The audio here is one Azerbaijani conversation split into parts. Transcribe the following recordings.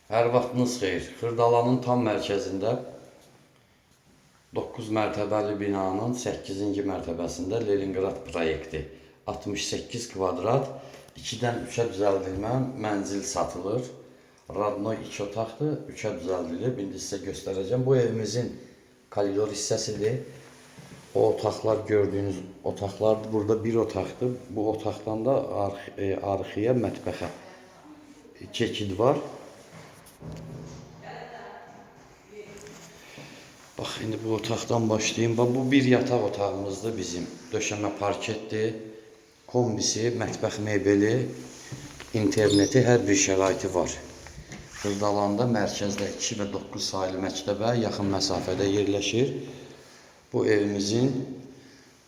Hər vaxtınız xeyir. Xırdalanın tam mərkəzində 9 mərtəbəli binanın 8-ci mərtəbəsində Leningrad proyekti 68 kvadrat 2-dən 3-ə düzəldilmə mənzil satılır. Radnoy 2 otaqdır, 3-ə düzəldilib. İndi sizə göstərəcəm. Bu evimizin koridor hissəsidir. O otaqlar gördüyünüz otaqlar burada bir otaqdır. Bu otaqdan da arxiyə mətbəxə keçid var. Bax, indi bu otaqdan başlayayım. Bax, bu bir yataq otağımızdır bizim. Döşəmə parketdir, kombisi, mətbəx mebeli, interneti, hər bir şəraiti var. Xırdalanda mərkəzdə 2 və 9 sayılı məktəbə yaxın məsafədə yerləşir. Bu evimizin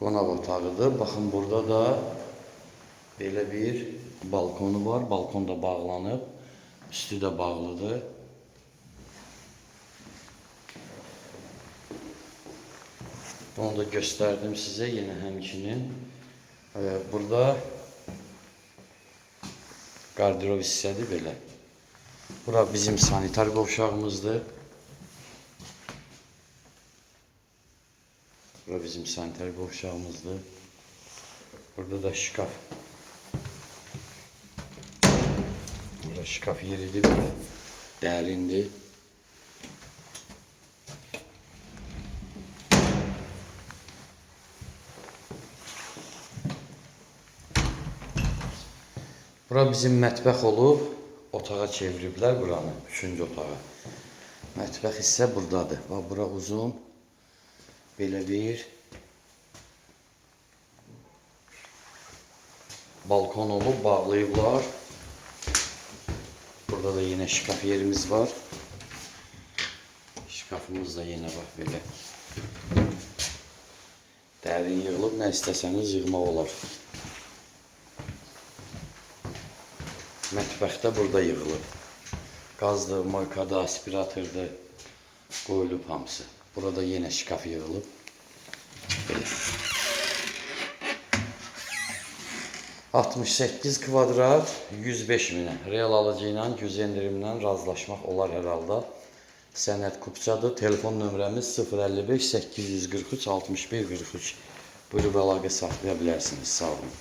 qonaq otağıdır. Baxın, burada da belə bir balkonu var. Balkon da bağlanıb, üstü də bağlıdır. Onu da gösterdim size yine həmçinin. Burada qardirob hissədir belə. Bura bizim sanitar qovşağımızdır. Bura bizim sanitar qovşağımızdır. Burada da şkaf. Burada şkaf yeridir belə. Dərindir. Bura bizim mətbəx olub, otağa çeviriblər buranı, 3-cü otağa. Mətbəx isə buradadır. Bax, bura uzun, belə bir balkon olub, bağlayıblar. Burada da yine şkaf yerimiz var. Şkafımız da yine bax belə. Dərin yığılıb, nə istəsəniz yığmaq olar. Mətbəxdə burada yığılıb. Qazdır, moykada, aspiratordur, qoyulub hamısı. Burada yenə şkaf yığılıb. Belə. 68 kvadrat, 105 minə. Real alıcı ilə güz endirimlə razılaşmaq olar hər halda. Sənəd kupçadır. Telefon nömrəmiz 055 843 61 43. Buyurub əlaqə saxlaya bilərsiniz. Sağ olun.